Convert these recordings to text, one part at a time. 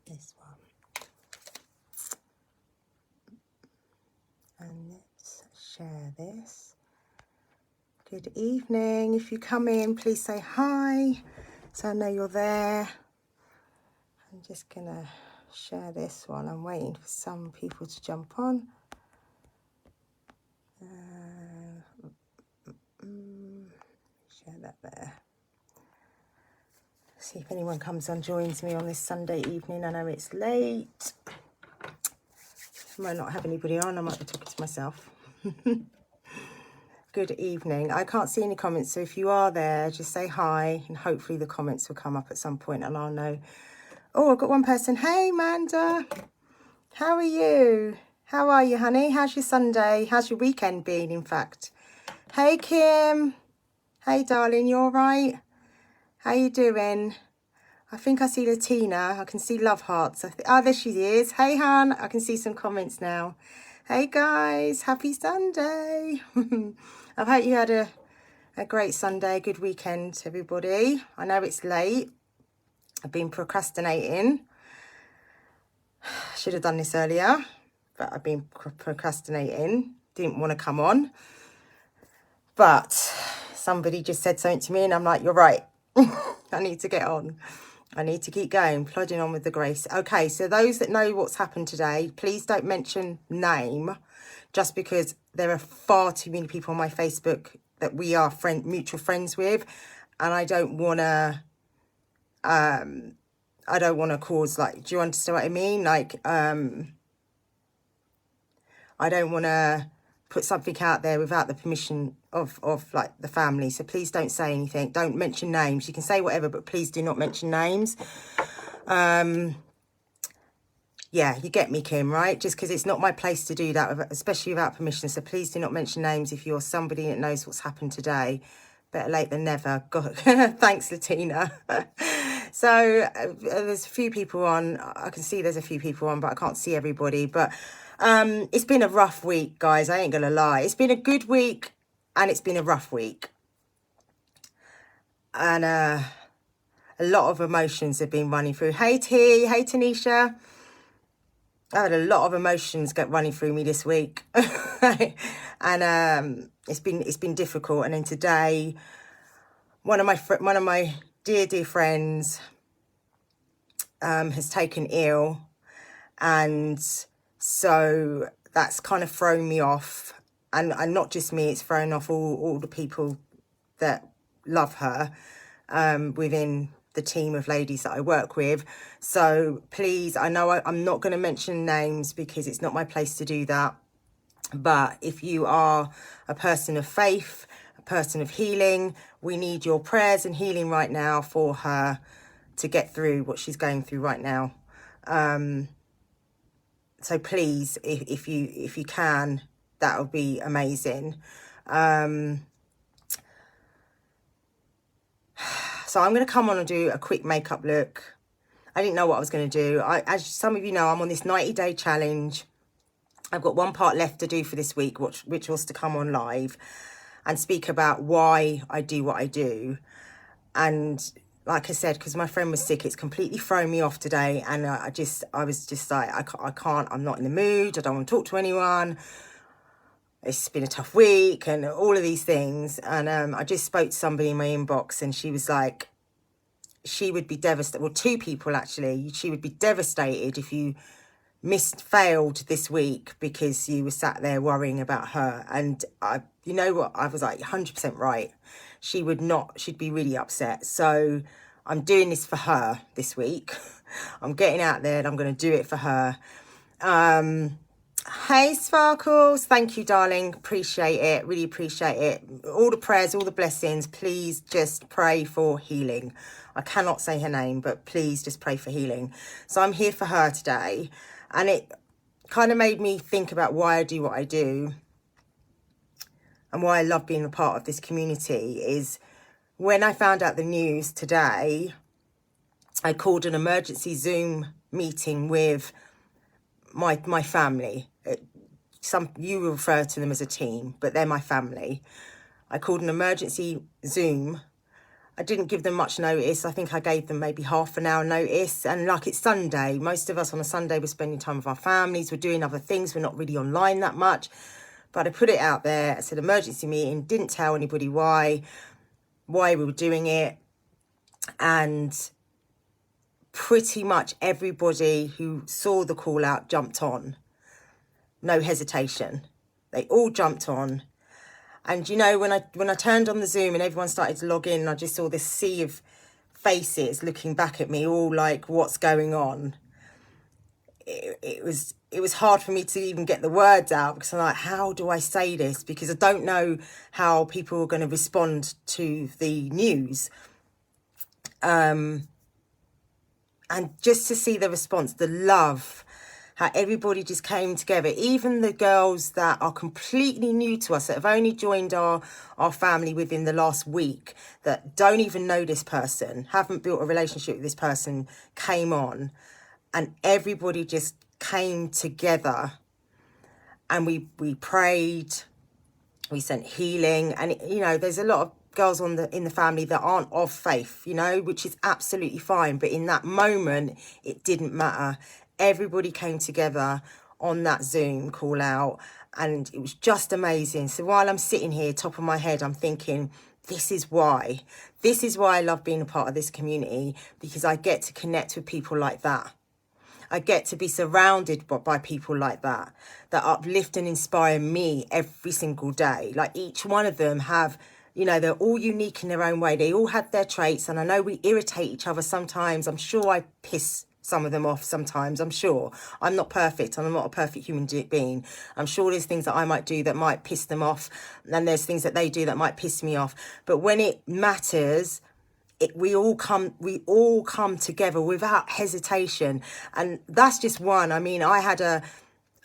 this one. And let's share this. Good evening. If you come in, please say hi so I know you're there. I'm just going to share this one. I'm waiting for some people to jump on. Share that there. See if anyone comes on, joins me on this Sunday evening. I know it's late. I might not have anybody on. I might be talking to myself. Good evening. I can't see any comments, so if you are there, just say hi, and hopefully the comments will come up at some point and I'll know. Oh, I've got one person. Hey, Amanda. How are you? How are you, honey? How's your Sunday? How's your weekend been, in fact? Hey, Kim. Hey, darling, you all right? How you doing? I think I see Latina. I can see love hearts. Oh, there she is. Hey, hon. I can see some comments now. Hey, guys. Happy Sunday. I hope you had a great Sunday, good weekend, everybody. I know it's late. I've been procrastinating. I should have done this earlier, but I've been procrastinating. Didn't want to come on. But somebody just said something to me and I'm like, you're right. I need to get on. I need to keep going, plodding on with the grace. Okay, so those that know what's happened today, please don't mention name, just because there are far too many people on my Facebook that we are mutual friends with, and I don't want to cause, like, do you understand what I mean? Like, I don't want to put something out there without the permission of like the family. So please don't say anything. Don't mention names. You can say whatever, but please do not mention names. Yeah, you get me, Kim, right? Just because it's not my place to do that, especially without permission. So please do not mention names if you're somebody that knows what's happened today. Better late than never. God. Thanks, Latina. So there's a few people on. I can see there's a few people on, but I can't see everybody. But it's been a rough week, guys. I ain't going to lie. It's been a good week and it's been a rough week. And a lot of emotions have been running through. Hey, T. Hey, Tanisha. I had a lot of emotions get running through me this week. And it's been difficult. And then today, one of my dear friends has taken ill, and so that's kind of thrown me off, and not just me, it's thrown off all the people that love her within the team of ladies that I work with. So please, I know I'm not going to mention names because it's not my place to do that, but if you are a person of faith, a person of healing, we need your prayers and healing right now for her to get through what she's going through right now. So please, if you can, that would be amazing. So I'm going to come on and do a quick makeup look. I didn't know what I was going to do. As some of you know, I'm on this 90-day challenge. I've got one part left to do for this week, which was to come on live and speak about why I do what I do. And like I said, because my friend was sick, it's completely thrown me off today. And I was just like, I can't, I'm not in the mood. I don't want to talk to anyone. It's been a tough week and all of these things. And I just spoke to somebody in my inbox and she was like, she would be devastated. Well, two people actually. She would be devastated if you failed this week because you were sat there worrying about her. And you know what? I was like 100% right. She'd be really upset. So I'm doing this for her this week. I'm getting out there and I'm going to do it for her. Hey, Sparkles. Thank you, darling. Appreciate it. Really appreciate it. All the prayers, all the blessings. Please just pray for healing. I cannot say her name, but please just pray for healing. So I'm here for her today. And it kind of made me think about why I do what I do and why I love being a part of this community. Is when I found out the news today, I called an emergency Zoom meeting with my family. You refer to them as a team, but they're my family. I called an emergency Zoom I didn't give them much notice. I think I gave them maybe half an hour notice. And like, it's Sunday. Most of us on a Sunday, we're spending time with our families. We're doing other things. We're not really online that much. But I put it out there. I said emergency meeting. Didn't tell anybody why we were doing it. And pretty much everybody who saw the call out jumped on. No hesitation. They all jumped on. And you know, when I turned on the Zoom and everyone started to log in, and I just saw this sea of faces looking back at me, all like, what's going on? It was hard for me to even get the words out, because I'm like, how do I say this? Because I don't know how people are going to respond to the news. And just to see the response, the love, how everybody just came together, even the girls that are completely new to us, that have only joined our family within the last week, that don't even know this person, haven't built a relationship with this person, came on, and everybody just came together, and we prayed, we sent healing. And you know, there's a lot of girls in the family that aren't of faith, you know, which is absolutely fine, but in that moment it didn't matter. Everybody came together on that Zoom call out, and it was just amazing. So while I'm sitting here, top of my head, I'm thinking, this is why I love being a part of this community, because I get to connect with people like that. I get to be surrounded by people like that uplift and inspire me every single day. Like, each one of them have, you know, they're all unique in their own way. They all have their traits, and I know we irritate each other sometimes. I'm sure I piss some of them off sometimes. I'm sure I'm not perfect, and I'm not a perfect human being. I'm sure there's things that I might do that might piss them off, and there's things that they do that might piss me off. But when it matters, we all come together without hesitation. And that's just one. I mean, I had a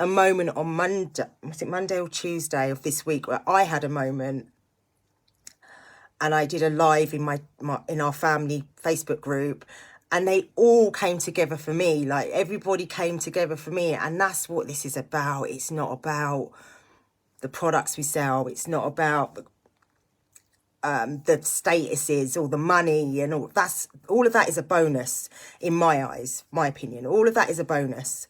moment on Monday, was it Monday or Tuesday of this week, where I had a moment, and I did a live in in our family Facebook group, and they all came together for me. Like, everybody came together for me. And that's what this is about. It's not about the products we sell. It's not about the statuses or the money and all. All of that is a bonus in my eyes, my opinion. All of that is a bonus.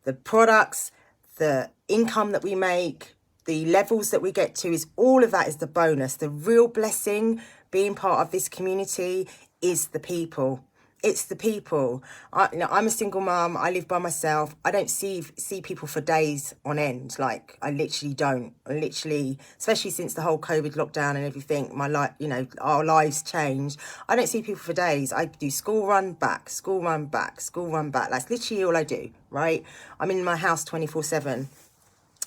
The products, the income that we make, the levels that we get to, is all of that is the bonus. The real blessing being part of this community is the people. It's the people. I'm a single mum. I live by myself. I don't see people for days on end. Like, I literally don't. I literally, especially since the whole COVID lockdown and everything, my life, you know, our lives changed. I don't see people for days. I do school run back, school run back, school run back. That's literally all I do, right? I'm in my house 24/7.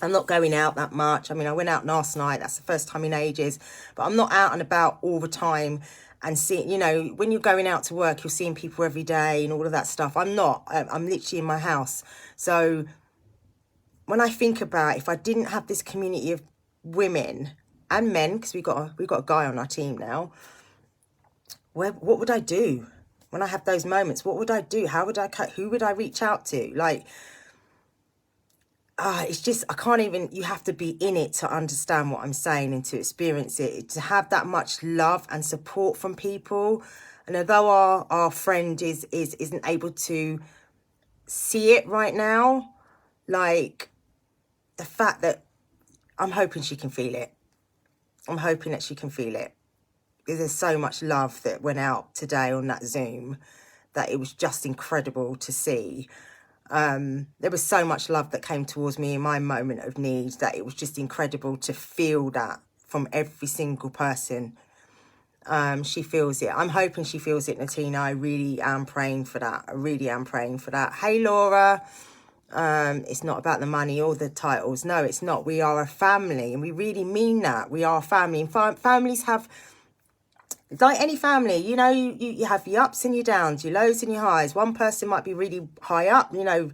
I'm not going out that much. I mean, I went out last night. That's the first time in ages. But I'm not out and about all the time. And see, you know, when you're going out to work, you're seeing people every day and all of that stuff. I'm not. I'm literally in my house. So when I think about, if I didn't have this community of women and men, because we've got a guy on our team now, what would I do when I have those moments? What would I do? How would I cut? Who would I reach out to? Like, it's just, I can't even, you have to be in it to understand what I'm saying and to experience it, to have that much love and support from people. And although our friend isn't able to see it right now, like, the fact that I'm hoping she can feel it. I'm hoping that she can feel it. Because there's so much love that went out today on that Zoom, that it was just incredible to see. There was so much love that came towards me in my moment of need, that it was just incredible to feel that from every single person. She feels it. I'm hoping she feels it, Natina. I really am praying for that. I really am praying for that. Hey, Laura. It's not about the money or the titles. No, it's not. We are a family, and we really mean that. We are a family. And families have, like any family, you know, you have your ups and your downs, your lows and your highs. One person might be really high up, you know,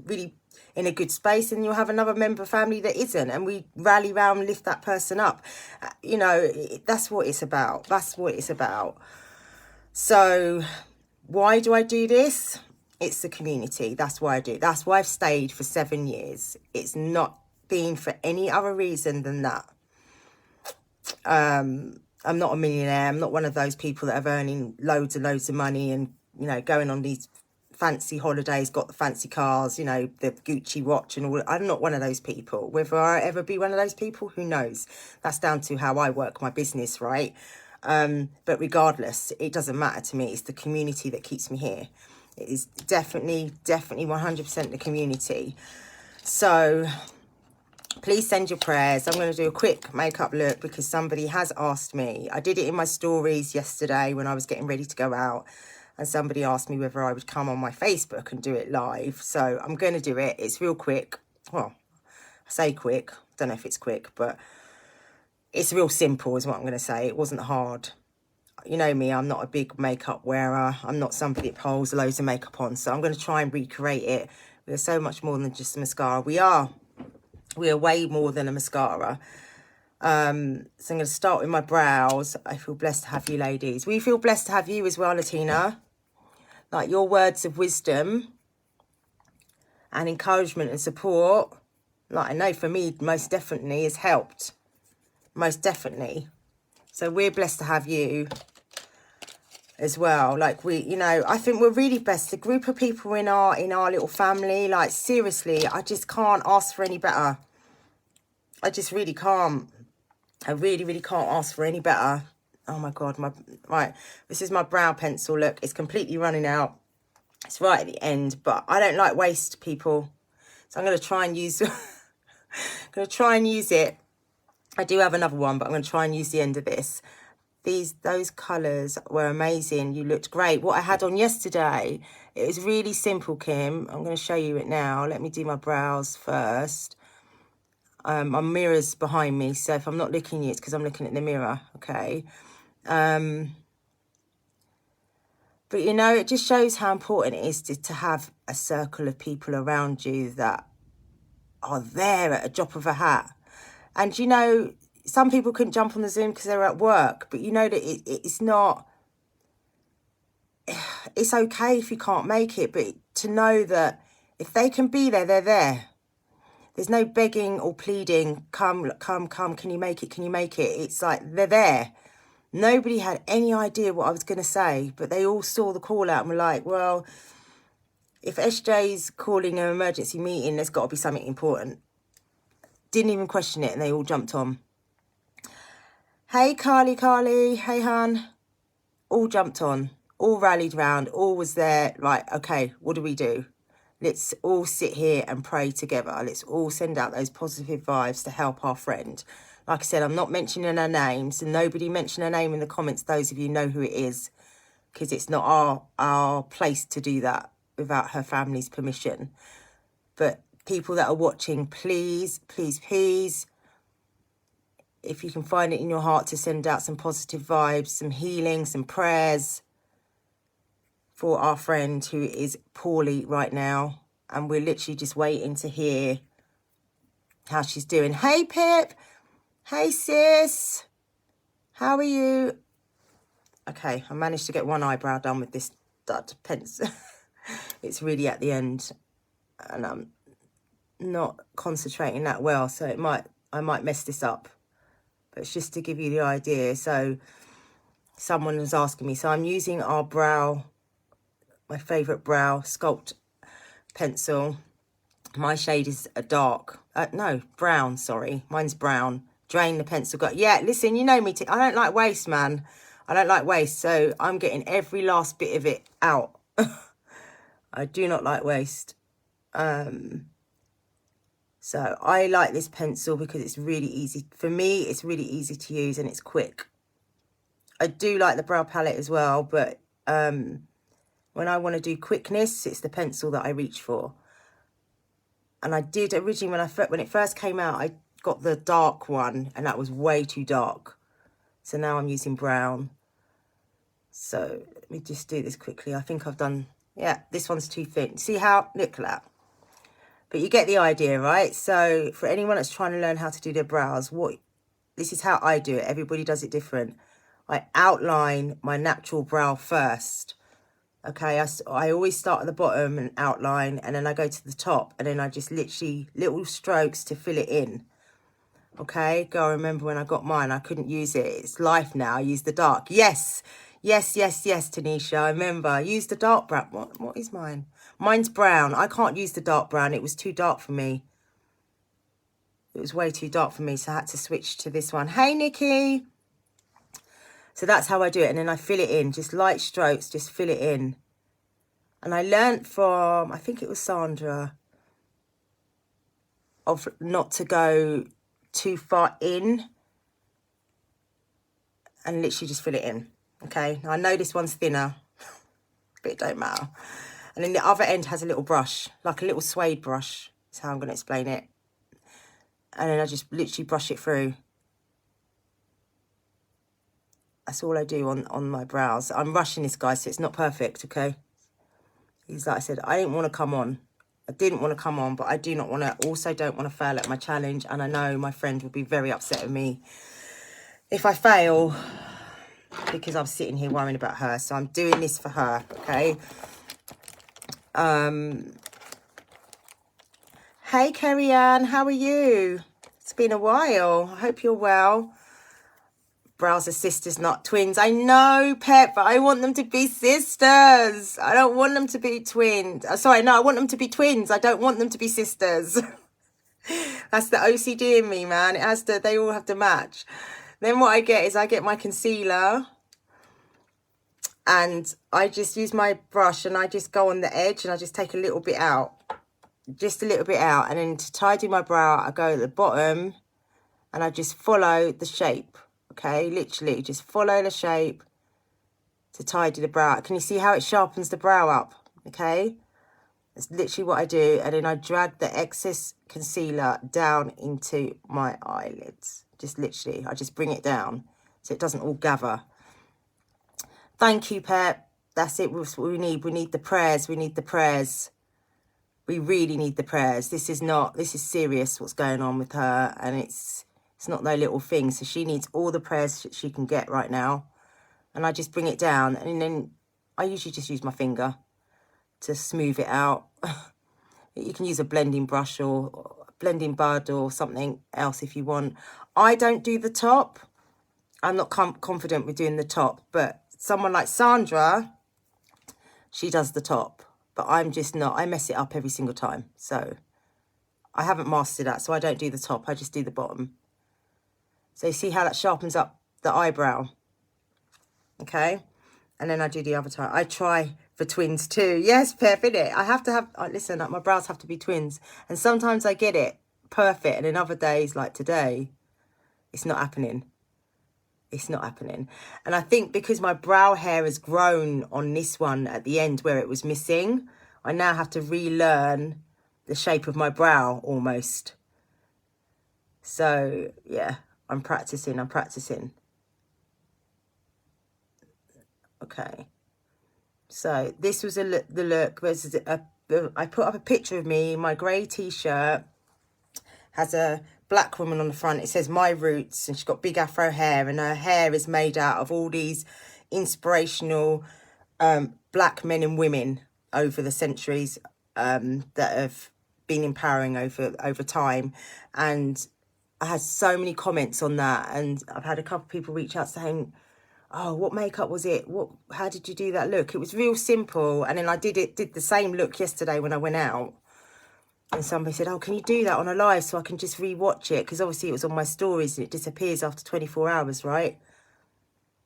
really in a good space, and you'll have another member of family that isn't, and we rally round and lift that person up. You know, that's what it's about. That's what it's about. So why do I do this? It's the community. That's why I do it. That's why I've stayed for 7 years. It's not been for any other reason than that. I'm not a millionaire. I'm not one of those people that are earning loads and loads of money and, you know, going on these fancy holidays, got the fancy cars, you know, the Gucci watch and all. I'm not one of those people. Whether I ever be one of those people, who knows? That's down to how I work my business, right? But regardless, it doesn't matter to me. It's the community that keeps me here. It is definitely 100% the community. So please send your prayers. I'm going to do a quick makeup look because somebody has asked me. I did it in my stories yesterday when I was getting ready to go out. And somebody asked me whether I would come on my Facebook and do it live. So I'm going to do it. It's real quick. Well, I say quick. Don't know if it's quick, but it's real simple is what I'm going to say. It wasn't hard. You know me, I'm not a big makeup wearer. I'm not somebody that pulls loads of makeup on. So I'm going to try and recreate it. We're so much more than just a mascara. We are way more than a mascara. So I'm going to start with my brows. I feel blessed to have you ladies. We feel blessed to have you as well, Latina. Like your words of wisdom and encouragement and support, like I know for me, most definitely has helped. Most definitely. So we're blessed to have you as well. Like we, you know, I think we're really blessed. The group of people in our little family, like seriously, I just can't ask for any better. I just really can't. I really, really can't ask for any better. Oh my God, right. This is my brow pencil. Look, it's completely running out. It's right at the end, but I don't like waste, people. So I'm going to try and use, it. I do have another one, but I'm going to try and use the end of this. Those colours were amazing. You looked great. What I had on yesterday, it was really simple, Kim. I'm going to show you it now. Let me do my brows first. My mirror's behind me, so if I'm not looking at you, it's because I'm looking at the mirror, okay? But, you know, it just shows how important it is to have a circle of people around you that are there at a drop of a hat. And, you know, some people couldn't jump on the Zoom because they're at work. But you know that it's not... It's okay if you can't make it. But to know that if they can be there, they're there. There's no begging or pleading, come, can you make it, can you make it? It's like, they're there. Nobody had any idea what I was going to say, but they all saw the call out and were like, well, if SJ's calling an emergency meeting, there's got to be something important. Didn't even question it, and they all jumped on. Hey, Carly. Hey, Han. All jumped on. All rallied round. All was there. Right, okay, what do we do? Let's all sit here and pray together. Let's all send out those positive vibes to help our friend. Like I said, I'm not mentioning her name, so nobody mention her name in the comments. Those of you know who it is, because it's not our place to do that without her family's permission. But people that are watching, please, if you can find it in your heart to send out some positive vibes, some healing, some prayers for our friend who is poorly right now. And we're literally just waiting to hear how she's doing. Hey, Pip. Hey, sis. How are you? Okay, I managed to get one eyebrow done with this dud pencil. It's really at the end. And I'm not concentrating that well. So I might mess this up. But it's just to give you the idea. So someone was asking me. So I'm using our brow, my favourite brow sculpt pencil. My shade is a dark, brown, sorry. Mine's brown. Drain the pencil. Yeah, listen, you know me. I don't like waste, man. I don't like waste. So I'm getting every last bit of it out. I do not like waste. So I like this pencil because it's really easy. For me, it's really easy to use and it's quick. I do like the brow palette as well, but when I want to do quickness, it's the pencil that I reach for. And I did originally, when it first came out, I got the dark one, and that was way too dark. So now I'm using brown. So let me just do this quickly. I think I've done, yeah, this one's too thin. See how, look at that. But you get the idea, right? So for anyone that's trying to learn how to do their brows, this is how I do it. Everybody does it different. I outline my natural brow first. Okay, I always start at the bottom and outline, and then I go to the top, and then I just literally little strokes to fill it in. Okay, girl, remember when I got mine, I couldn't use it. It's life now. I use the dark. Yes, yes, yes, yes, Tanisha. I remember. Use the dark brown. What is mine? Mine's brown. I can't use the dark brown. It was too dark for me. It was way too dark for me, so I had to switch to this one. Hey, Nikki. So that's how I do it. And then I fill it in. Just light strokes. Just fill it in. And I learnt from, I think it was Sandra, of not to go too far in and literally just fill it in. Okay, now I know this one's thinner, but it don't matter. And then the other end has a little brush, like a little suede brush. That's how I'm going to explain it. And then I just literally brush it through. That's all I do on my brows. I'm rushing this, guys, so it's not perfect, okay? Because like I said, I didn't want to come on. I didn't want to come on, but I do not want to, also don't want to fail at my challenge. And I know my friend will be very upset with me if I fail, because I'm sitting here worrying about her. So I'm doing this for her, okay? Hey, Kerry Ann, how are you? It's been a while. I hope you're well. Brows are sisters, not twins. I know, Pep, but I want them to be sisters. I don't want them to be twins. Sorry, no, I want them to be twins. I don't want them to be sisters. That's the OCD in me, man. It has to, they all have to match. Then what I get is I get my concealer and I just use my brush and I just go on the edge and I just take a little bit out. Just a little bit out. And then to tidy my brow, I go at the bottom and I just follow the shape. Okay, literally just follow the shape to tidy the brow. Can you see how it sharpens the brow up? Okay, that's literally what I do. And then I drag the excess concealer down into my eyelids. Just literally, I just bring it down so it doesn't all gather. Thank you, Pep. That's it. That's what we need. We need the prayers. We need the prayers. We really need the prayers. This is serious what's going on with her. And it's not no little thing. So she needs all the prayers she can get right now. And I just bring it down. And then I usually just use my finger to smooth it out. You can use a blending brush or a blending bud or something else if you want. I don't do the top. I'm not confident with doing the top. But someone like Sandra, she does the top. But I'm just not. I mess it up every single time. So I haven't mastered that. So I don't do the top. I just do the bottom. So you see how that sharpens up the eyebrow. Okay. And then I do the other side. I try for twins too. Yes, Pep, innit? I have to have, listen, my brows have to be twins. And sometimes I get it perfect. And then other days, like today, it's not happening. It's not happening. And I think because my brow hair has grown on this one at the end where it was missing, I now have to relearn the shape of my brow almost. So, yeah. I'm practicing. Okay. So this was the look. I put up a picture of me in my grey t-shirt. Has a black woman on the front. It says My Roots. And she's got big afro hair. And her hair is made out of all these inspirational black men and women over the centuries that have been empowering over time. And I had so many comments on that, and I've had a couple of people reach out saying, oh, what makeup was it? How did you do that look? It was real simple. And then I did the same look yesterday when I went out. And somebody said, oh, can you do that on a live so I can just re-watch it? Because obviously it was on my stories and it disappears after 24 hours, right?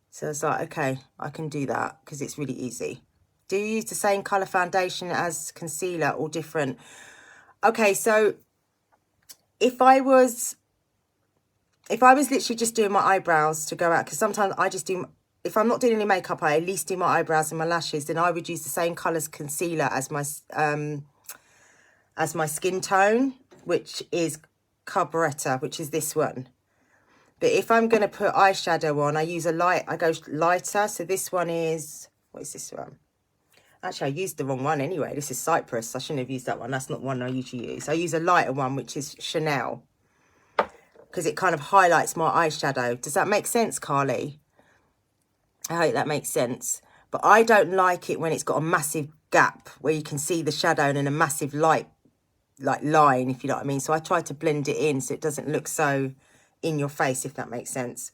So I was like, okay, I can do that because it's really easy. Do you use the same colour foundation as concealer or different? Okay, so if I was literally just doing my eyebrows to go out, because sometimes I just do, if I'm not doing any makeup, I at least do my eyebrows and my lashes, then I would use the same colours concealer as my skin tone, which is Carburettor, which is this one. But if I'm going to put eyeshadow on, I go lighter. So this one is, what is this one? Actually, I used the wrong one anyway. This is Cypress. I shouldn't have used that one. That's not one I usually use. I use a lighter one, which is Chanel, because it kind of highlights my eyeshadow. Does that make sense, Carly? I hope that makes sense. But I don't like it when it's got a massive gap where you can see the shadow and then a massive light, like line, if you know what I mean. So I try to blend it in so it doesn't look so in your face, if that makes sense.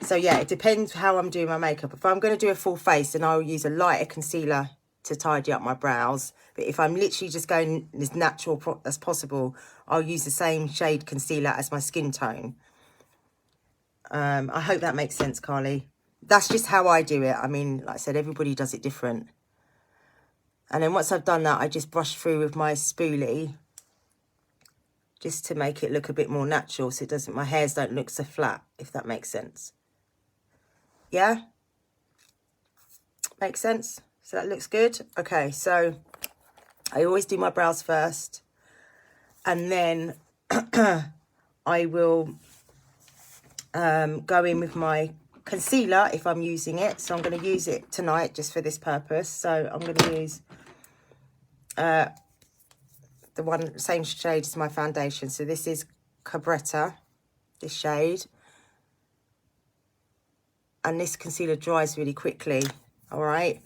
So yeah, it depends how I'm doing my makeup. If I'm going to do a full face, then I'll use a lighter concealer to tidy up my brows. But if I'm literally just going as natural as possible, I'll use the same shade concealer as my skin tone. I hope that makes sense, Carly. That's just how I do it. I mean, like I said, everybody does it different. And then once I've done that, I just brush through with my spoolie, just to make it look a bit more natural, so it doesn't, my hairs don't look so flat, if that makes sense. Yeah? Makes sense? So that looks good. Okay, so I always do my brows first, and then I will go in with my concealer if I'm using it. So I'm going to use it tonight just for this purpose. So I'm going to use the one same shade as my foundation. So this is Cabretta, this shade, and this concealer dries really quickly. All right,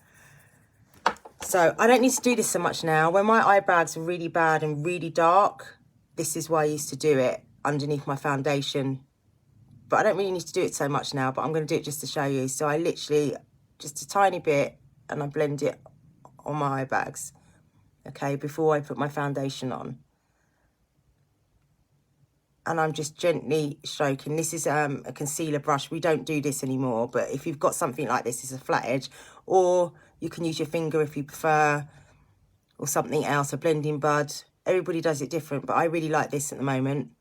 so I don't need to do this so much now. When my eyebrows are really bad and really dark, this is why I used to do it underneath my foundation, but I don't really need to do it so much now. But I'm going to do it just to show you. So I literally just a tiny bit, and I blend it on my eye bags, okay, before I put my foundation on. And I'm just gently stroking. This is a concealer brush. We don't do this anymore, but if you've got something like this, it's a flat edge, or you can use your finger if you prefer, or something else, a blending bud. Everybody does it different, but I really like this at the moment.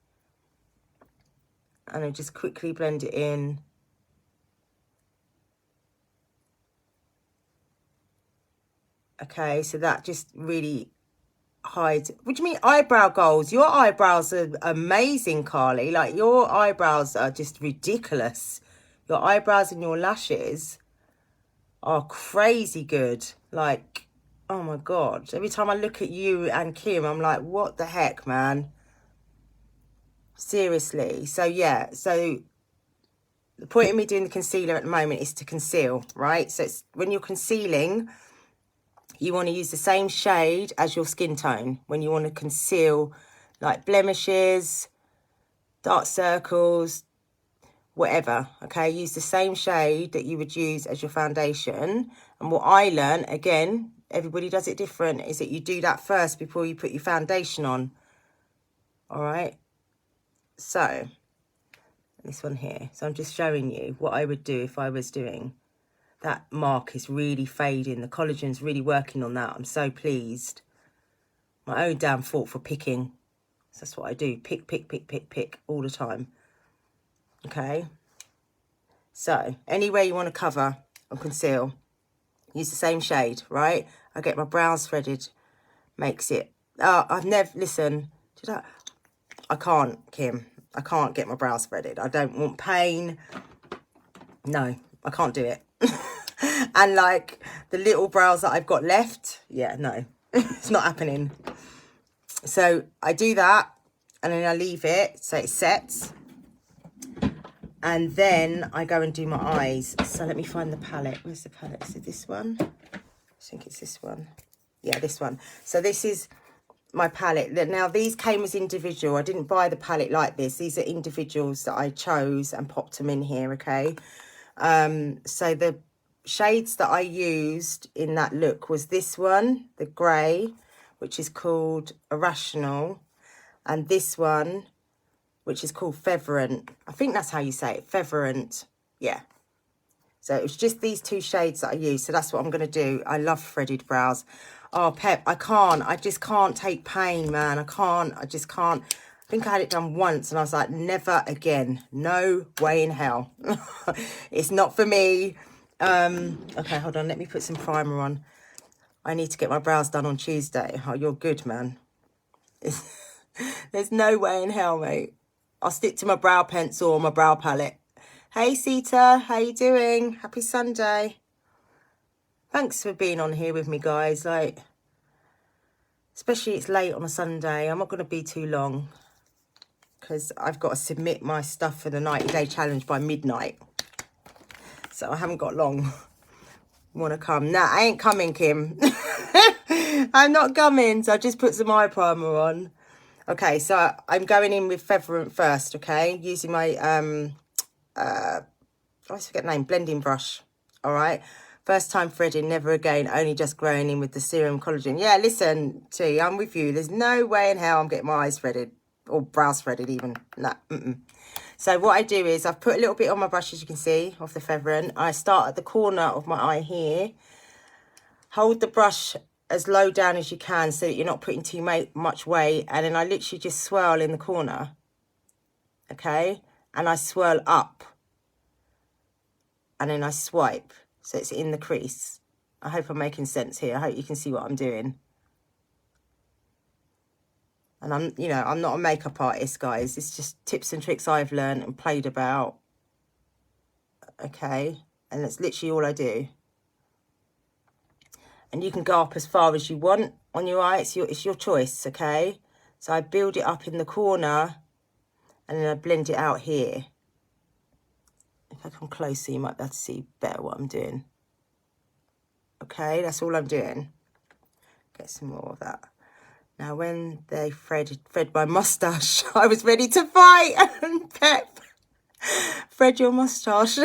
And I just quickly blend it in. Okay, so that just really hides. What do you mean eyebrow goals? Your eyebrows are amazing, Carly. Like, your eyebrows are just ridiculous. Your eyebrows and your lashes are crazy good. Like, oh my God. Every time I look at you and Kim, I'm like, what the heck, man? Seriously. So yeah, so the point of me doing the concealer at the moment is to conceal, right? So it's when you're concealing, you want to use the same shade as your skin tone when you want to conceal like blemishes, dark circles, whatever, okay? Use the same shade that you would use as your foundation. And what I learned, again, everybody does it different, is that you do that first before you put your foundation on. All right? So, this one here. So I'm just showing you what I would do if I was doing. That mark is really fading. The collagen's really working on that. I'm so pleased. My own damn fault for picking. So that's what I do. Pick, pick, pick, pick, pick all the time. Okay. So anywhere you want to cover or conceal, use the same shade, right? I get my brows threaded. Makes it. I've never, listen, I can't, Kim. I can't get my brows threaded. I don't want pain. No, I can't do it. And like the little brows that I've got left, yeah, no, it's not happening. So I do that, and then I leave it so it sets, and then I go and do my eyes. So let me find the palette. Where's the palette? Is it this one? I think it's this one. Yeah, this one. So this is my palette. Now these came as individual. I didn't buy the palette like this. These are individuals that I chose and popped them in here, okay? So the shades that I used in that look was this one, the grey, which is called Irrational, and this one, which is called Feverent. I think that's how you say it, Feverent. Yeah. So it was just these two shades that I used. So that's what I'm going to do. I love threaded brows. Oh, Pep, I just can't take pain, man. I just can't. I think I had it done once and I was like, never again. No way in hell. It's not for me. Okay, hold on. Let me put some primer on. I need to get my brows done on Tuesday. Oh, you're good, man. There's no way in hell, mate. I'll stick to my brow pencil or my brow palette. Hey, Sita. How you doing? Happy Sunday. Thanks for being on here with me, guys. Like, especially it's late on a Sunday. I'm not going to be too long because I've got to submit my stuff for the 90-day challenge by midnight. So I haven't got long. Want to come? Nah, I ain't coming, Kim. I'm not coming. So I just put some eye primer on. Okay, so I'm going in with Featherant first, okay? Using my, I always forget the name, blending brush, all right? First time threading, never again, only just growing in with the serum collagen. Yeah, listen, T, I'm with you. There's no way in hell I'm getting my eyes threaded, or brows threaded even. No, So what I do is I've put a little bit on my brush, as you can see, of the Featherant. I start at the corner of my eye here. Hold the brush as low down as you can so that you're not putting too much weight. And then I literally just swirl in the corner. Okay? And I swirl up. And then I swipe. So it's in the crease. I hope I'm making sense here. I hope you can see what I'm doing. And I'm, you know, I'm not a makeup artist, guys. It's just tips and tricks I've learned and played about. Okay? And that's literally all I do. And you can go up as far as you want on your eye. It's your choice, okay? So I build it up in the corner and then I blend it out here. If I come closer, you might be able to see better what I'm doing. Okay, that's all I'm doing. Get some more of that. Now, when they thread my moustache, I was ready to fight. And Pep, thread your moustache.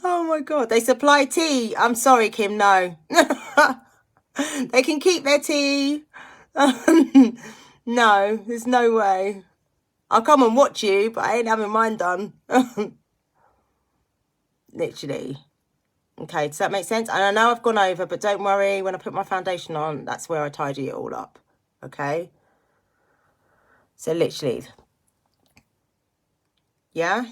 Oh my God, they supply tea. I'm sorry, Kim, no. They can keep their tea. No, there's no way. I'll come and watch you, but I ain't having mine done. Literally. Okay, does that make sense? And I know I've gone over, but don't worry. When I put my foundation on, that's where I tidy it all up. Okay? So literally. Yeah?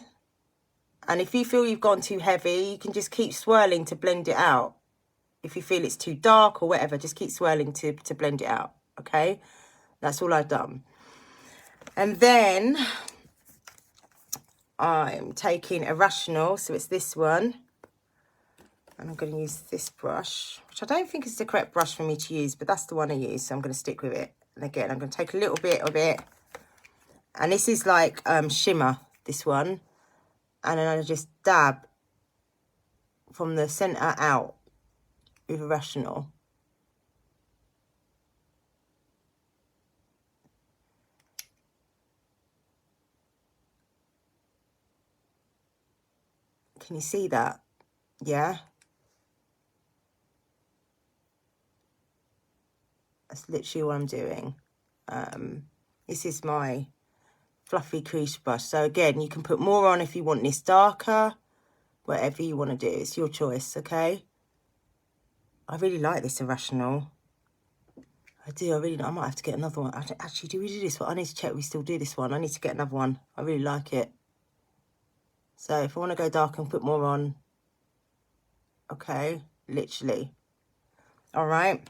And if you feel you've gone too heavy, you can just keep swirling to blend it out. If you feel it's too dark or whatever, just keep swirling to blend it out. Okay? That's all I've done. And then I'm taking Irrational. So it's this one. And I'm going to use this brush, which I don't think is the correct brush for me to use, but that's the one I use, so I'm going to stick with it. And again, I'm going to take a little bit of it. And this is like shimmer, this one. And then I just dab from the centre out with Irrational. Can you see that? Yeah? That's literally what I'm doing. This is my fluffy crease brush. So again, you can put more on if you want this darker. Whatever you want to do. It's your choice, okay? I really like this Irrational. I do, I might have to get another one. Actually, do we do this one? I need to check we still do this one. I need to get another one. I really like it. So if I want to go dark and put more on, okay, literally. All right.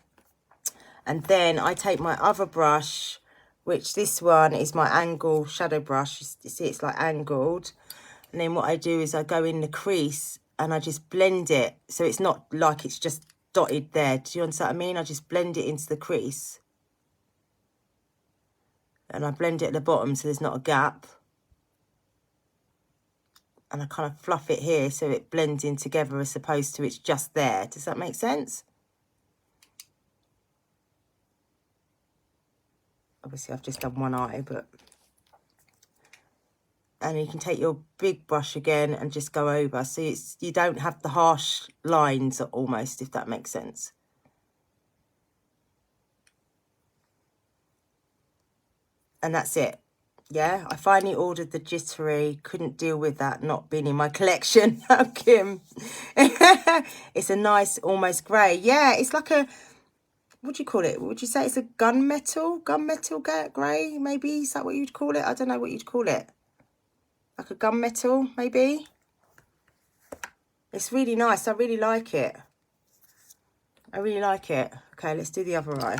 And then I take my other brush, which this one is my angle shadow brush. You see it's like angled. And then what I do is I go in the crease and I just blend it. So it's not like it's just dotted there. Do you understand what I mean? I just blend it into the crease. And I blend it at the bottom so there's not a gap. And I kind of fluff it here so it blends in together as opposed to it's just there. Does that make sense? Obviously, I've just done one eye, but... And you can take your big brush again and just go over. So you don't have the harsh lines almost, if that makes sense. And that's it. Yeah, I finally ordered the Jittery. Couldn't deal with that not being in my collection. Kim. It's a nice, almost grey. Yeah, it's like a... What do you call it? Would you say it's a gunmetal? Gunmetal grey, maybe? Is that what you'd call it? I don't know what you'd call it. Like a gunmetal, maybe? It's really nice. I really like it. I really like it. Okay, let's do the other eye.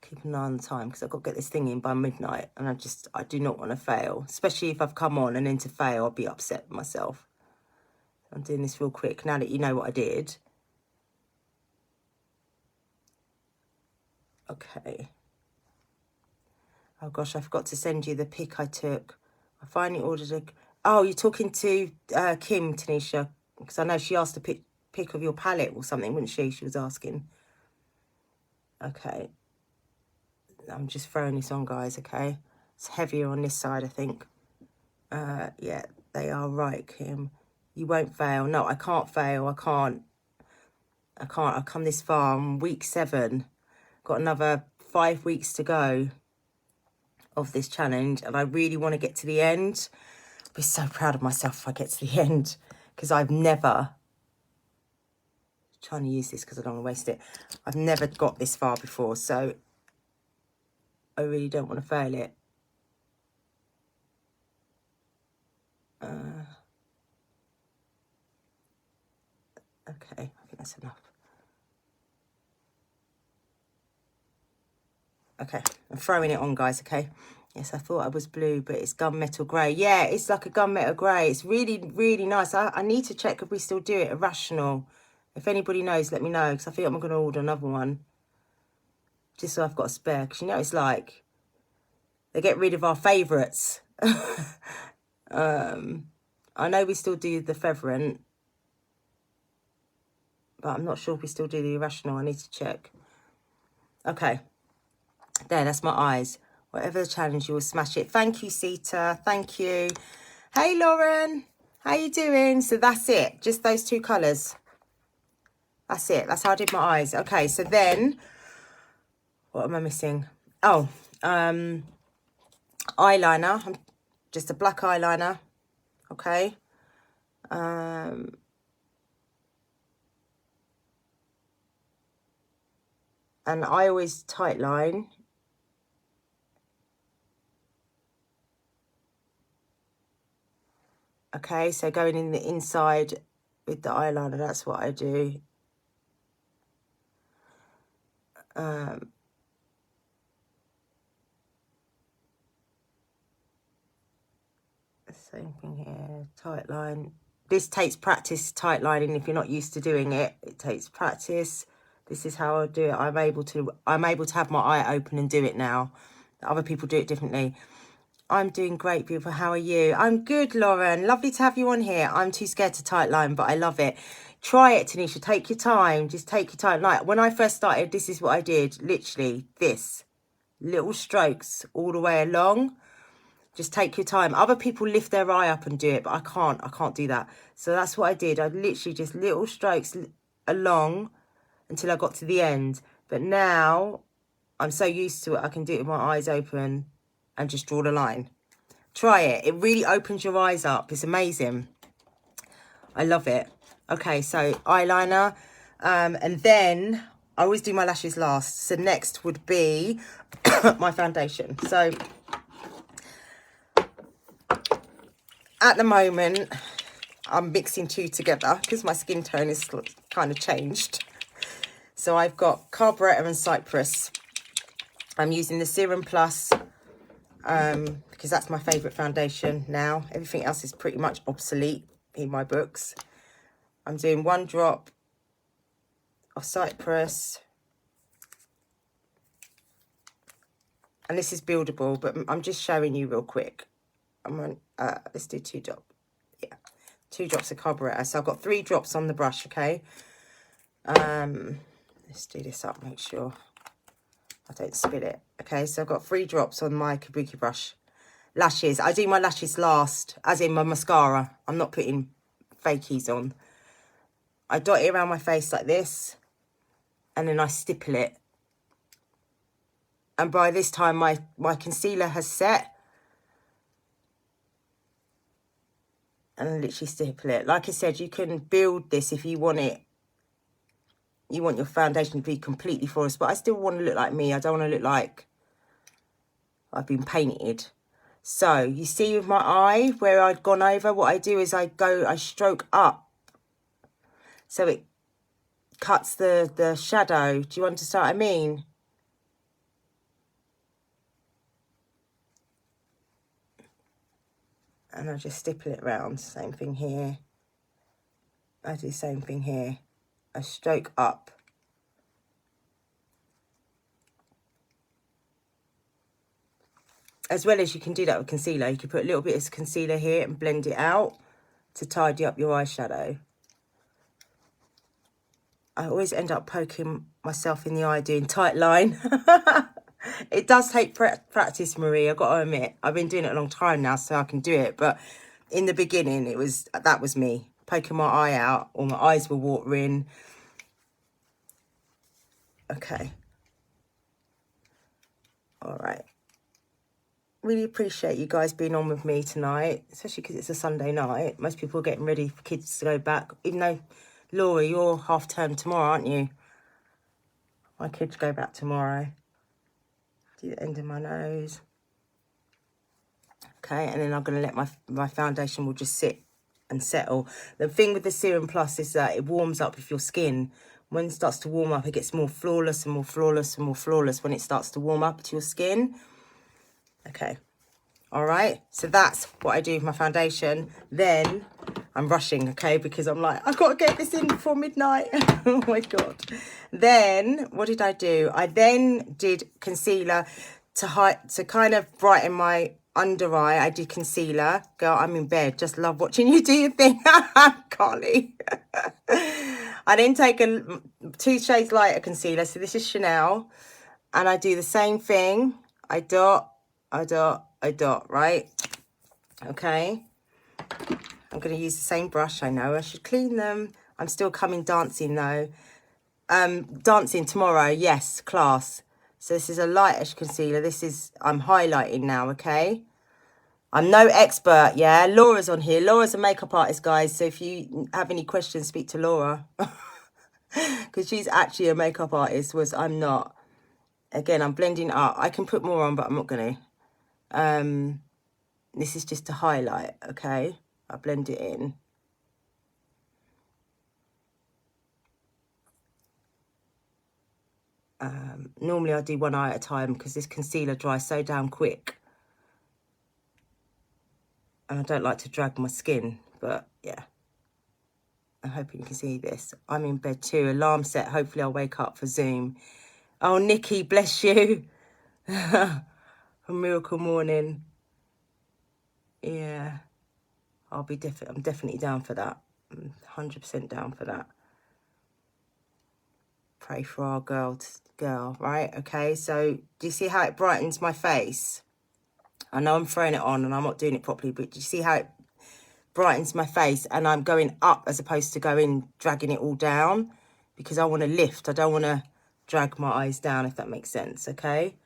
Keep an eye on the time because I've got to get this thing in by midnight. And I do not want to fail. Especially if I've come on and then to fail, I'll be upset with myself. I'm doing this real quick now that you know what I did. Okay. Oh gosh, I forgot to send you the pic I took. I finally ordered a... Oh, you're talking to Kim, Tanisha, because I know she asked to pick pick of your palette or something, wouldn't she? She was asking. Okay. I'm just throwing this on, guys, okay? It's heavier on this side, I think. Yeah, they are right, Kim. You won't fail. No, I can't fail. I can't. I've come this far. I'm week 7. Got another 5 weeks to go of this challenge, and I really want to get to the end. I'll be so proud of myself if I get to the end, because I've never, trying to use this because I don't want to waste it, I've never got this far before, so I really don't want to fail it. Okay, I think that's enough. Okay, I'm throwing it on, guys, okay? Yes, I thought I was blue, but it's gunmetal grey. Yeah, it's like a gunmetal grey. It's really, really nice. I need to check if we still do it. Irrational. If anybody knows, let me know, because I think I'm going to order another one. Just so I've got a spare. Because, you know, it's like they get rid of our favourites. I know we still do the Featherant, but I'm not sure if we still do the Irrational. I need to check. Okay. There, that's my eyes. Whatever the challenge, you will smash it. Thank you, Sita. Thank you. Hey, Lauren. How you doing? So that's it. Just those 2 colours. That's it. That's how I did my eyes. Okay, so then, what am I missing? Oh, eyeliner. Just a black eyeliner. Okay. And I always tight line. Okay, so going in the inside with the eyeliner, that's what I do. Same thing here, tight line. This takes practice, tight lining. If you're not used to doing it, it takes practice. This is how I do it. I'm able to have my eye open and do it now. Other people do it differently. I'm doing great, beautiful. How are you? I'm good, Lauren. Lovely to have you on here. I'm too scared to tight line, but I love it. Try it, Tanisha. Take your time. Just take your time. Like when I first started, this is what I did. Literally this. Little strokes all the way along. Just take your time. Other people lift their eye up and do it, but I can't. I can't do that. So that's what I did. I literally just little strokes along until I got to the end. But now I'm so used to it, I can do it with my eyes open and just draw the line. Try it. It really opens your eyes up. It's amazing. I love it. Okay, so eyeliner. And then I always do my lashes last. So next would be my foundation. So at the moment, I'm mixing 2 together because my skin tone is kind of changed. So I've got Carburetor and Cypress. I'm using the Serum Plus because that's my favourite foundation now. Everything else is pretty much obsolete in my books. I'm doing 1 drop of Cypress. And this is buildable, but I'm just showing you real quick. I'm on, let's do 2 drops. Yeah, 2 drops of Carburetor. So I've got 3 drops on the brush, okay? Let's do this up, make sure I don't spill it. Okay, so I've got 3 drops on my Kabuki brush. Lashes. I do my lashes last, as in my mascara. I'm not putting fakies on. I dot it around my face like this, and then I stipple it. And by this time, my concealer has set. And I literally stipple it. Like I said, you can build this if you want it. You want your foundation to be completely flawless, but I still want to look like me. I don't want to look like I've been painted. So you see with my eye where I'd gone over, what I do is I stroke up. So it cuts the shadow. Do you understand what I mean? And I just stipple it around. Same thing here. I do the same thing here. I stroke up. As well as you can do that with concealer. You can put a little bit of concealer here and blend it out to tidy up your eyeshadow. I always end up poking myself in the eye doing tight line. It does take practice, Marie, I've got to admit. I've been doing it a long time now, so I can do it. But in the beginning, that was me, poking my eye out, or my eyes were watering. Okay. All right. Really appreciate you guys being on with me tonight, especially because it's a Sunday night. Most people are getting ready for kids to go back, even though, Laura, you're half term tomorrow, aren't you? My kids go back tomorrow. Do the end of my nose. Okay, and then I'm going to let my foundation will just sit and settle. The thing with the Serum Plus is that it warms up with your skin. When it starts to warm up, it gets more flawless and more flawless and more flawless when it starts to warm up to your skin. Okay, all right. So that's what I do with my foundation. Then I'm rushing, okay, because I'm like, I've got to get this in before midnight. Oh my God. Then what did I do? I then did concealer to kind of brighten my under eye. I did concealer. Girl, I'm in bed. Just love watching you do your thing. Carly. I then take 2 shades lighter concealer. So this is Chanel. And I do the same thing. I dot, right? Okay. I'm going to use the same brush. I know I should clean them. I'm still coming dancing though. Dancing tomorrow. Yes, class. So this is a lightish concealer. I'm highlighting now, okay? I'm no expert, yeah? Laura's on here. Laura's a makeup artist, guys. So if you have any questions, speak to Laura. Because she's actually a makeup artist, whereas I'm not. Again, I'm blending up. I can put more on, but I'm not going to. This is just to highlight, okay? I blend it in. Normally I do one eye at a time because this concealer dries so damn quick. And I don't like to drag my skin, but yeah. I'm hoping you can see this. I'm in bed too. Alarm set. Hopefully I'll wake up for Zoom. Oh, Nikki, bless you. A miracle morning. Yeah. I'm definitely down for that. I'm 100% down for that. Pray for our girl, right? Okay, so do you see how it brightens my face? I know I'm throwing it on and I'm not doing it properly, but do you see how it brightens my face? And I'm going up as opposed to dragging it all down, because I want to lift. I don't want to drag my eyes down, if that makes sense, okay?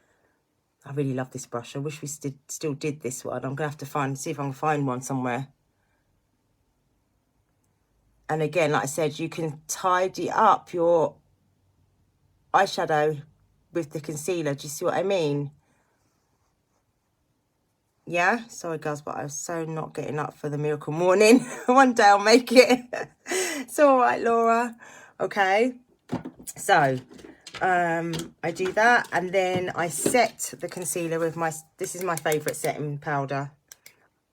I really love this brush. I wish we still did this one. I'm going to have to see if I can find one somewhere. And again, like I said, you can tidy up your eyeshadow with the concealer. Do you see what I mean? Yeah, sorry guys, but I was so not getting up for the miracle morning. One day I'll make it. It's all right, Laura. Okay, so I do that, and then I set the concealer with this is my favorite setting powder.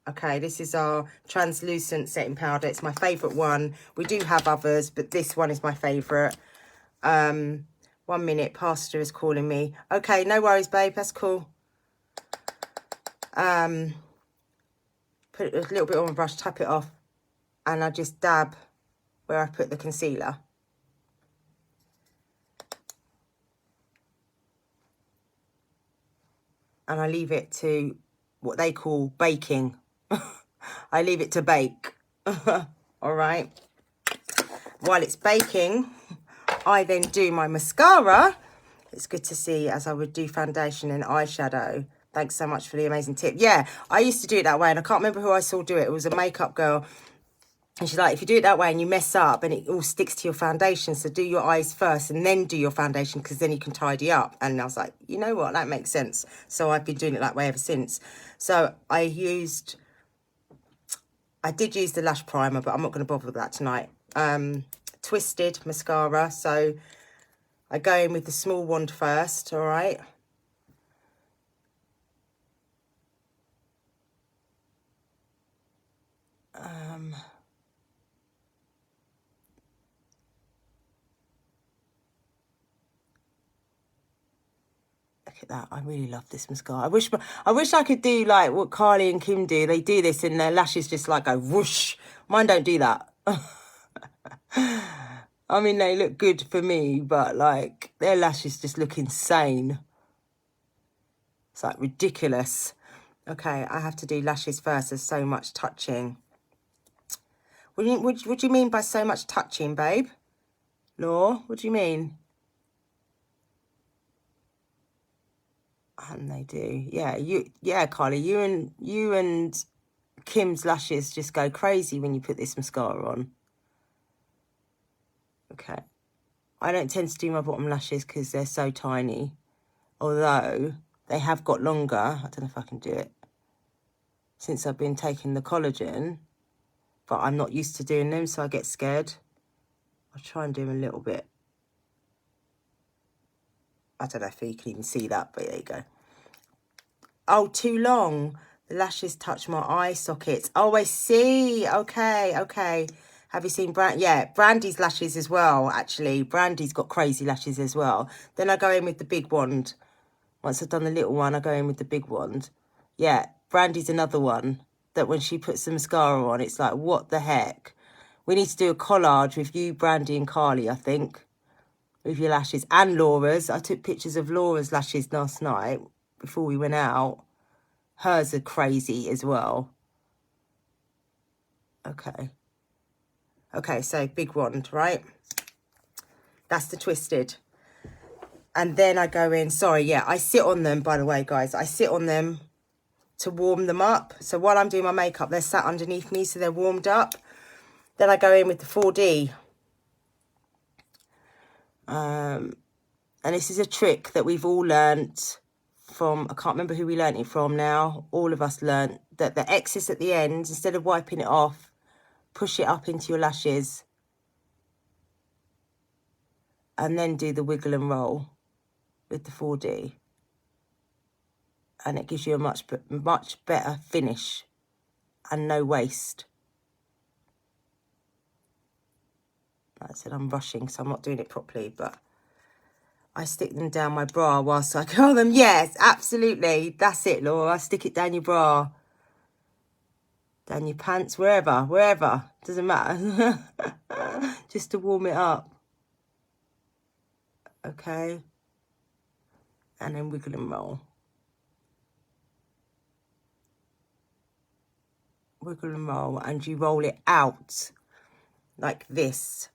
Okay, this is our translucent setting powder. It's my favorite one. We do have others, but this one is my favorite. 1 minute, Pastor is calling me. Okay, no worries, babe. That's cool. Put a little bit on my brush, tap it off, and I just dab where I put the concealer. And I leave it to what they call baking. I leave it to bake. All right. While it's baking, I then do my mascara. It's good to see, as I would do foundation and eyeshadow. Thanks so much for the amazing tip. Yeah, I used to do it that way, and I can't remember who I saw do it. It was a makeup girl. And she's like, if you do it that way and you mess up and it all sticks to your foundation, so do your eyes first and then do your foundation, because then you can tidy up. And I was like, you know what, that makes sense. So I've been doing it that way ever since. So I did use the lash primer, but I'm not going to bother with that tonight. Twisted mascara. So I go in with the small wand first, all right? Look at that. I really love this mascara. I wish I could do like what Carly and Kim do. They do this and their lashes just like go whoosh. Mine don't do that. I mean, they look good for me, but like their lashes just look insane. It's like ridiculous. Okay, I have to do lashes first. There's so much touching. What do you mean by so much touching, babe? Law, what do you mean? And they do. Yeah, Carly, you and Kim's lashes just go crazy when you put this mascara on. Okay. I don't tend to do my bottom lashes because they're so tiny. Although they have got longer. I don't know if I can do it. Since I've been taking the collagen. But I'm not used to doing them, so I get scared. I'll try and do them a little bit. I don't know if you can even see that, but there you go. Oh, too long. The lashes touch my eye sockets. Oh, I see. Okay, okay. Have you seen Brandy's lashes as well, actually. Brandy's got crazy lashes as well. Then I go in with the big wand. Once I've done the little one, I go in with the big wand. Yeah, Brandy's another one that when she puts the mascara on, it's like, what the heck? We need to do a collage with you, Brandy and Carly, I think, with your lashes. And Laura's. I took pictures of Laura's lashes last night before we went out. Hers are crazy as well. Okay. Okay, so big wand, right? That's the twisted. And then I go in. Sorry, yeah, I sit on them, by the way, guys. I sit on them to warm them up. So while I'm doing my makeup, they're sat underneath me, so they're warmed up. Then I go in with the 4D. And this is a trick that we've all learnt from, I can't remember who we learnt it from now. All of us learnt that the excess at the end, instead of wiping it off, push it up into your lashes. And then do the wiggle and roll with the 4D. And it gives you a much better finish and no waste. Like I said, I'm rushing, so I'm not doing it properly, but I stick them down my bra whilst I curl them. Yes, absolutely. That's it, Laura. Stick it down your bra. Down your pants, wherever. Doesn't matter. Just to warm it up. Okay. And then wiggle and roll. Wiggle and roll. And you roll it out like this.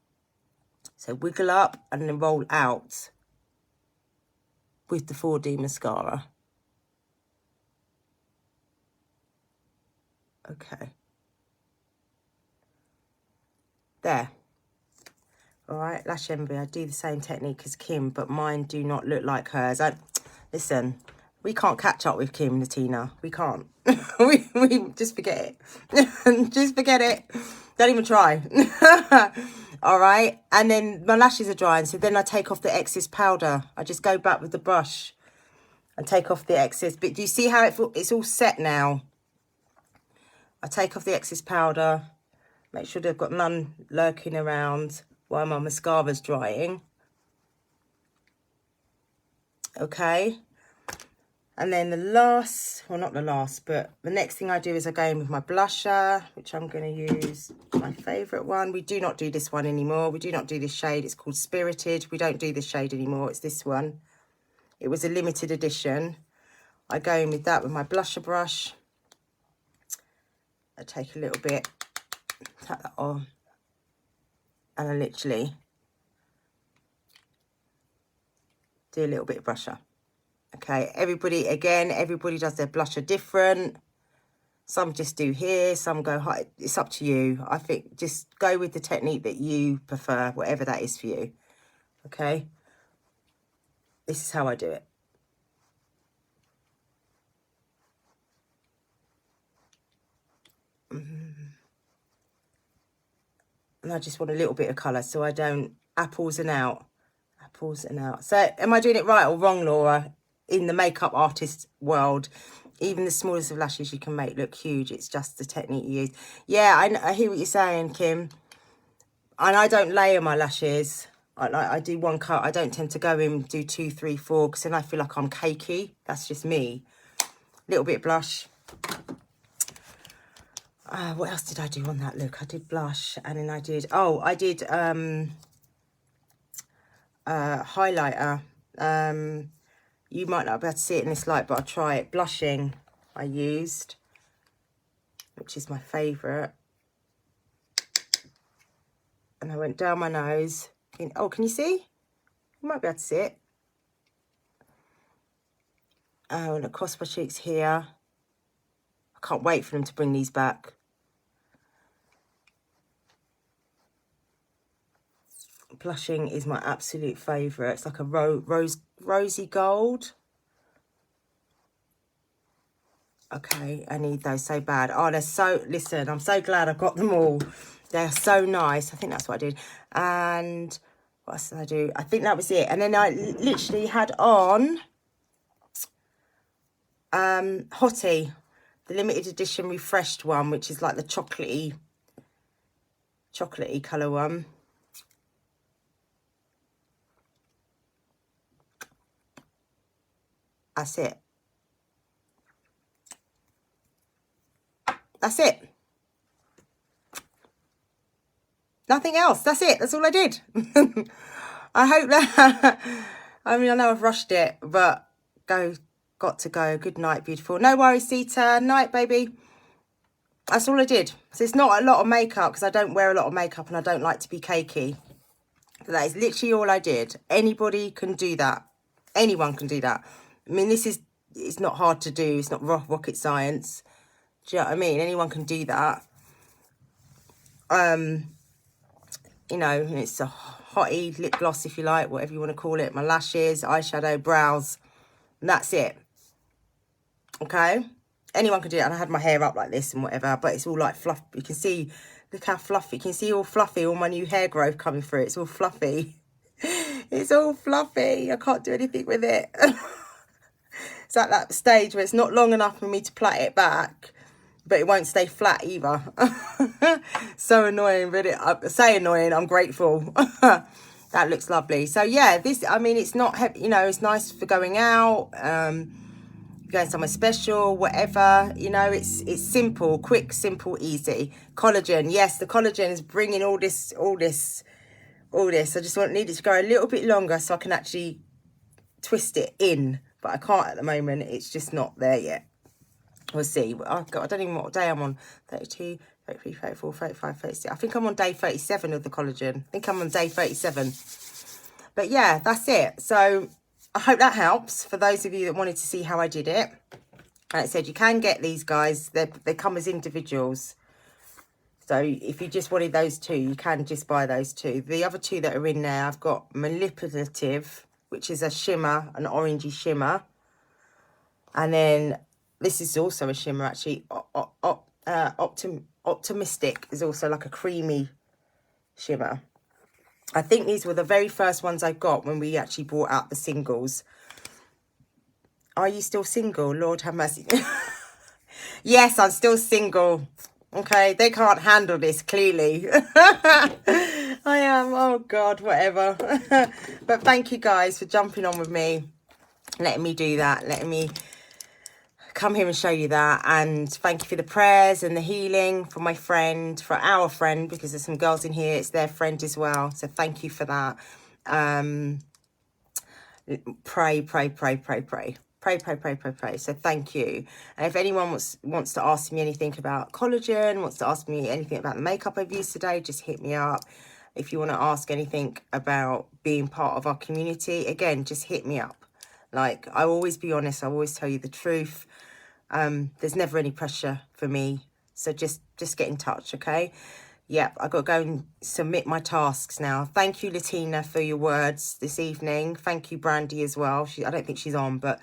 So wiggle up and then roll out with the 4D mascara. Okay. There. All right, Lash Envy. I do the same technique as Kim, but mine do not look like hers. Listen, we can't catch up with Kim, Natina. We can't. we just forget it. Just forget it. Don't even try. All right. And then my lashes are drying, so then I take off the excess powder. I just go back with the brush and take off the excess. But do you see how it's all set now? I take off the excess powder. Make sure they've got none lurking around while my mascara's drying. Okay. And then the last, well, not the last, but the next thing I do is I go in with my blusher, which I'm going to use my favourite one. We do not do this one anymore. We do not do this shade. It's called Spirited. We don't do this shade anymore. It's this one. It was a limited edition. I go in with that with my blusher brush. I take a little bit, tap that on, and I literally do a little bit of blusher. Okay, everybody does their blusher different. Some just do here, some go high. It's up to you. I think just go with the technique that you prefer, whatever that is for you. Okay, this is how I do it. And I just want a little bit of colour, so I don't apples and out. Apples and out. So am I doing it right or wrong, Laura? In the makeup artist world, even the smallest of lashes you can make look huge. It's just the technique you use. Yeah, I hear what you're saying, Kim. And I don't layer my lashes. I do one cut. I don't tend to go in, do 2, 3, 4, because then I feel like I'm cakey. That's just me. Little bit of blush. What else did I do on that look? I did blush, and then I did highlighter. You might not be able to see it in this light, but I'll try it. Blushing I used, which is my favourite. And I went down my nose. Oh, can you see? You might be able to see it. Oh, and across my cheeks here. I can't wait for them to bring these back. Blushing is my absolute favourite. It's like a rosy gold. Okay, I need those so bad. Oh, they're so... Listen, I'm so glad I got them all. They're so nice. I think that's what I did. And what else did I do? I think that was it. And then I literally had on Hottie, the limited edition refreshed one, which is like the chocolatey colour one. That's it. That's it. Nothing else. That's it. That's all I did. I hope that... I mean, I know I've rushed it, but got to go. Good night, beautiful. No worries, Sita. Night, baby. That's all I did. So it's not a lot of makeup because I don't wear a lot of makeup and I don't like to be cakey. But that is literally all I did. Anybody can do that. Anyone can do that. I mean, it's not hard to do. It's not rocket science. Do you know what I mean? Anyone can do that. You know, it's a hottie lip gloss, if you like, whatever you want to call it. My lashes, eyeshadow, brows, and that's it. Okay? Anyone can do it. And I had my hair up like this and whatever, but it's all like fluff. You can see, look how fluffy. You can see all fluffy, all my new hair growth coming through. It's all fluffy. It's all fluffy. I can't do anything with it. It's at that stage where it's not long enough for me to plait it back, but it won't stay flat either. So annoying, really. I say annoying, I'm grateful. That looks lovely. So yeah, this, I mean, it's not heavy, you know, it's nice for going out, going somewhere special, whatever, you know, it's simple, quick, simple, easy. Collagen, yes, the collagen is bringing all this. I just need it to go a little bit longer so I can actually twist it in, but I can't at the moment. It's just not there yet. We'll see. I don't even know what day I'm on. 32, 33, 34, 35, 36. I think I'm on day 37 of the collagen. I think I'm on day 37. But yeah, that's it. So I hope that helps for those of you that wanted to see how I did it. Like I said, you can get these guys. They come as individuals. So if you just wanted those two, you can just buy those two. The other two that are in there, I've got Manipulative, which is a shimmer, an orangey shimmer. And then this is also a shimmer, actually. Optimistic is also like a creamy shimmer. I think these were the very first ones I got when we actually brought out the singles. Are you still single? Lord have mercy. Yes, I'm still single. Okay, they can't handle this, clearly. I am. Oh, God, whatever. But thank you guys for jumping on with me, letting me do that, letting me come here and show you that. And thank you for the prayers and the healing for my friend, for our friend, because there's some girls in here, it's their friend as well. So thank you for that. Pray, pray, pray, pray, pray. Pray, pray, pray, pray, pray. So thank you. And if anyone wants to ask me anything about collagen, wants to ask me anything about the makeup I've used today, just hit me up. If you want to ask anything about being part of our community, again, just hit me up. Like, I always be honest. I always tell you the truth. There's never any pressure for me. So just get in touch, okay? Yep, I've got to go and submit my tasks now. Thank you, Latina, for your words this evening. Thank you, Brandy, as well. I don't think she's on, but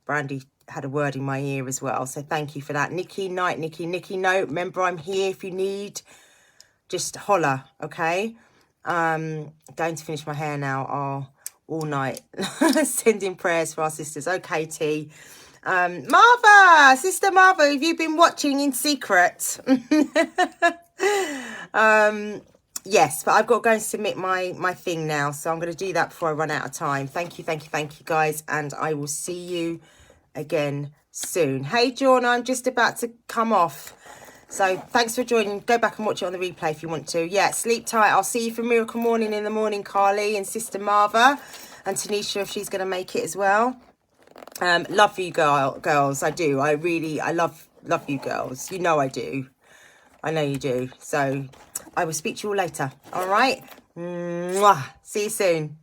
Brandy had a word in my ear as well. So thank you for that. Nikki, night, Nikki. Nikki, no, remember I'm here if you need. Just holler, okay? Going to finish my hair now all night. Sending prayers for our sisters. Okay, T. Martha, Sister Martha, have you been watching in secret? Yes, but I've got to go and submit my thing now, so I'm going to do that before I run out of time. Thank you guys, and I will see you again soon. Hey John, I'm just about to come off, So thanks for joining. Go back and watch it on the replay if you want to. Yeah, sleep tight. I'll see you for Miracle Morning in the morning, Carly and Sister Marva and Tanisha if she's going to make it as well. Love you girls. I do. I love you girls. You know I do. I know you do. So I will speak to you all later. All right. Mwah. See you soon.